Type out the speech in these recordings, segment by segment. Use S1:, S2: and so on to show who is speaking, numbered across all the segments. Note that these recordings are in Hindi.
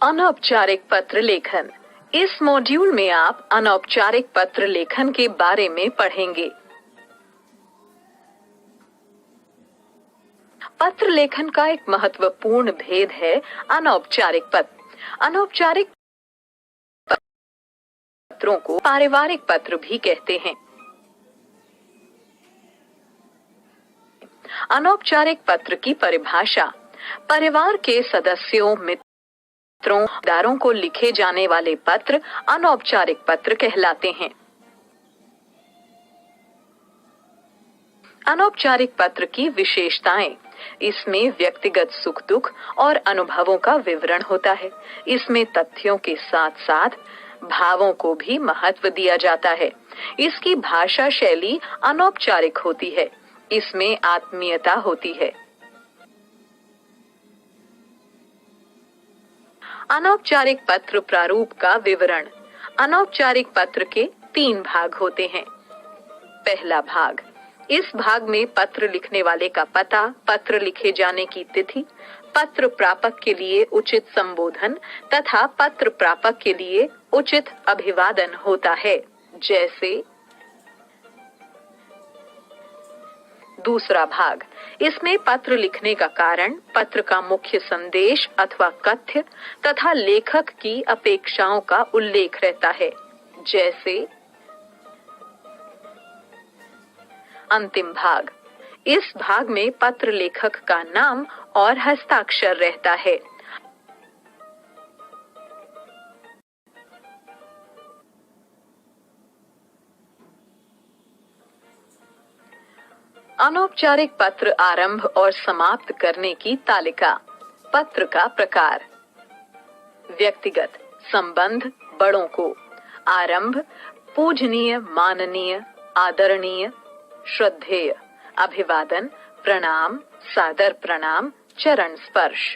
S1: अनौपचारिक पत्र लेखन। इस मॉड्यूल में आप अनौपचारिक पत्र लेखन के बारे में पढ़ेंगे। पत्र लेखन का एक महत्वपूर्ण भेद है अनौपचारिक पत्र। अनौपचारिक पत्रों को पारिवारिक पत्र भी कहते हैं। अनौपचारिक पत्र की परिभाषा: परिवार के सदस्यों, मित्रों, रिश्तेदारों को लिखे जाने वाले पत्र अनौपचारिक पत्र कहलाते हैं। अनौपचारिक पत्र की विशेषताएं: इसमें व्यक्तिगत सुख दुख और अनुभवों का विवरण होता है। इसमें तथ्यों के साथ साथ भावों को भी महत्व दिया जाता है। इसकी भाषा शैली अनौपचारिक होती है। इसमें आत्मीयता होती है। अनौपचारिक पत्र प्रारूप का विवरण। अनौपचारिक पत्र के 3 भाग होते हैं। पहला भाग: इस भाग में पत्र लिखने वाले का पता, पत्र लिखे जाने की तिथि, पत्र प्रापक के लिए उचित संबोधन तथा पत्र प्रापक के लिए उचित अभिवादन होता है। जैसे दूसरा भाग: इसमें पत्र लिखने का कारण, पत्र का मुख्य संदेश अथवा कथ्य तथा लेखक की अपेक्षाओं का उल्लेख रहता है। जैसे अंतिम भाग: इस भाग में पत्र लेखक का नाम और हस्ताक्षर रहता है। अनौपचारिक पत्र आरंभ और समाप्त करने की तालिका। पत्र का प्रकार: व्यक्तिगत संबंध, बड़ों को। आरंभ: पूजनीय, माननीय, आदरणीय, श्रद्धेय। अभिवादन: प्रणाम, सादर प्रणाम, चरण स्पर्श।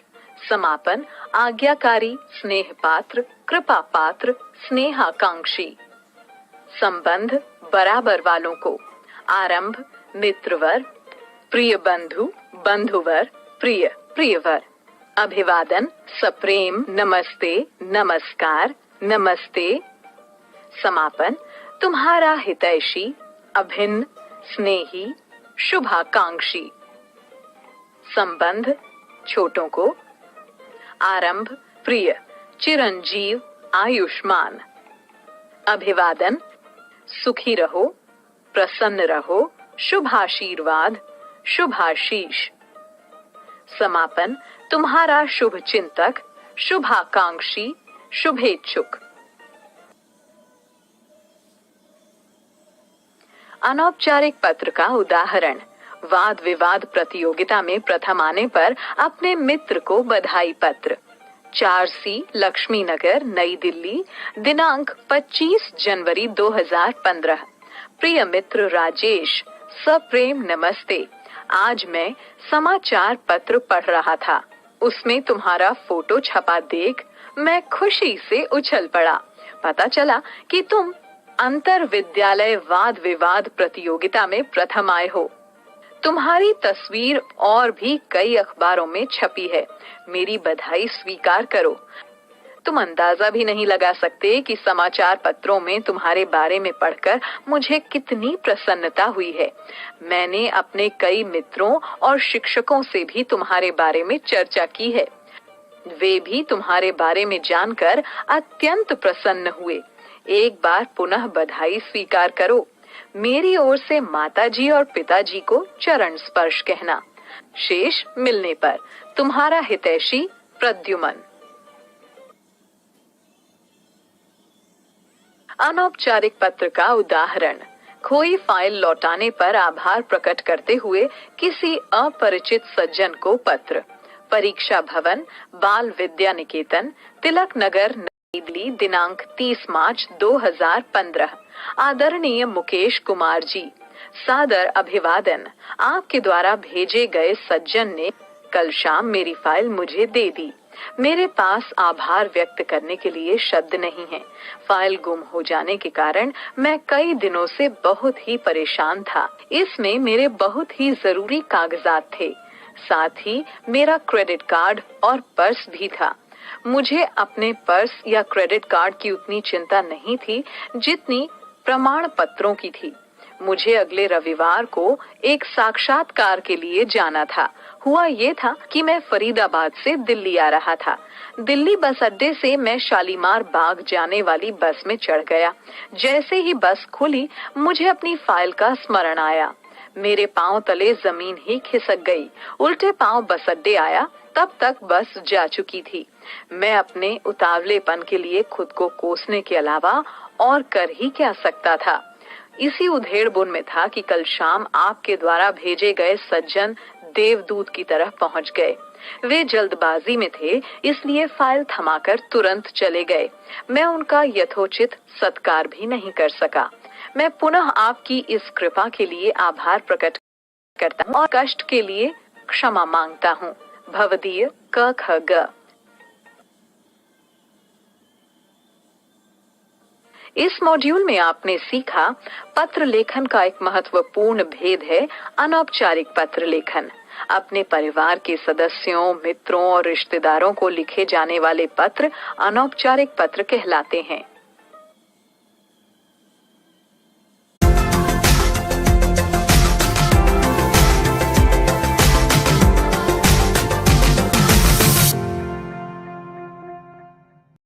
S1: समापन: आज्ञाकारी, स्नेह पात्र, कृपा पात्र, स्नेहाकांक्षी। संबंध: बराबर वालों को। आरंभ: मित्रवर, प्रिय बंधु, बंधुवर, प्रिय, प्रियवर। अभिवादन: सप्रेम, नमस्ते, नमस्कार, नमस्ते। समापन: तुम्हारा हितैषी, अभिन्न, स्नेही, शुभाकांक्षी। संबंध: छोटों को। आरंभ: प्रिय, चिरंजीव, आयुष्मान। अभिवादन: सुखी रहो, प्रसन्न रहो, शुभाशीर्वाद, शुभाशीष। समापन: तुम्हारा शुभ चिंतक, शुभाकांक्षी, शुभेच्छुक। अनौपचारिक पत्र का उदाहरण: वाद विवाद प्रतियोगिता में प्रथम आने पर अपने मित्र को बधाई पत्र। 4C, लक्ष्मी नगर, नई दिल्ली, दिनांक 25 जनवरी 2015। प्रिय मित्र राजेश, सप्रेम नमस्ते। आज मैं समाचार पत्र पढ़ रहा था। उसमें तुम्हारा फोटो छपा देख मैं खुशी से उछल पड़ा। पता चला कि तुम अंतर विद्यालय वाद विवाद प्रतियोगिता में प्रथम आए हो। तुम्हारी तस्वीर और भी कई अखबारों में छपी है। मेरी बधाई स्वीकार करो। तुम अंदाजा भी नहीं लगा सकते कि समाचार पत्रों में तुम्हारे बारे में पढ़कर मुझे कितनी प्रसन्नता हुई है। मैंने अपने कई मित्रों और शिक्षकों से भी तुम्हारे बारे में चर्चा की है। वे भी तुम्हारे बारे में जानकर अत्यंत प्रसन्न हुए। एक बार पुनः बधाई स्वीकार करो। मेरी ओर से माताजी और पिताजी को चरण स्पर्श कहना। शेष मिलने पर। तुम्हारा हितैषी प्रद्युमन। अनौपचारिक पत्र का उदाहरण: खोई फाइल लौटाने पर आभार प्रकट करते हुए किसी अपरिचित सज्जन को पत्र। परीक्षा भवन, बाल विद्या निकेतन, तिलक नगर, नई दिल्ली, दिनांक 30 मार्च 2015। आदरणीय मुकेश कुमार जी, सादर अभिवादन। आपके द्वारा भेजे गए सज्जन ने कल शाम मेरी फाइल मुझे दे दी। मेरे पास आभार व्यक्त करने के लिए शब्द नहीं है। फाइल गुम हो जाने के कारण मैं कई दिनों से बहुत ही परेशान था। इसमें मेरे बहुत ही जरूरी कागजात थे। साथ ही मेरा क्रेडिट कार्ड और पर्स भी था। मुझे अपने पर्स या क्रेडिट कार्ड की उतनी चिंता नहीं थी जितनी प्रमाण पत्रों की थी। मुझे अगले रविवार को एक साक्षात्कार के लिए जाना था। हुआ ये था कि मैं फरीदाबाद से दिल्ली आ रहा था। दिल्ली बस अड्डे से मैं शालीमार बाग जाने वाली बस में चढ़ गया। जैसे ही बस खुली, मुझे अपनी फाइल का स्मरण आया। मेरे पांव तले जमीन ही खिसक गई। उल्टे पांव बस अड्डे आया, तब तक बस जा चुकी थी। मैं अपने उतावलेपन के लिए खुद को कोसने के अलावा और कर ही क्या सकता था। इसी उधेड़बुन में था कि कल शाम आपके द्वारा भेजे गए सज्जन देवदूत की तरफ पहुंच गए। वे जल्दबाजी में थे, इसलिए फाइल थमाकर तुरंत चले गए। मैं उनका यथोचित सत्कार भी नहीं कर सका। मैं पुनः आपकी इस कृपा के लिए आभार प्रकट करता हूँ और कष्ट के लिए क्षमा मांगता हूँ। भवदीय क ख ग। इस मॉड्यूल में आपने सीखा पत्र लेखन का एक महत्वपूर्ण भेद है अनौपचारिक पत्र लेखन। अपने परिवार के सदस्यों, मित्रों और रिश्तेदारों को लिखे जाने वाले पत्र अनौपचारिक पत्र कहलाते हैं।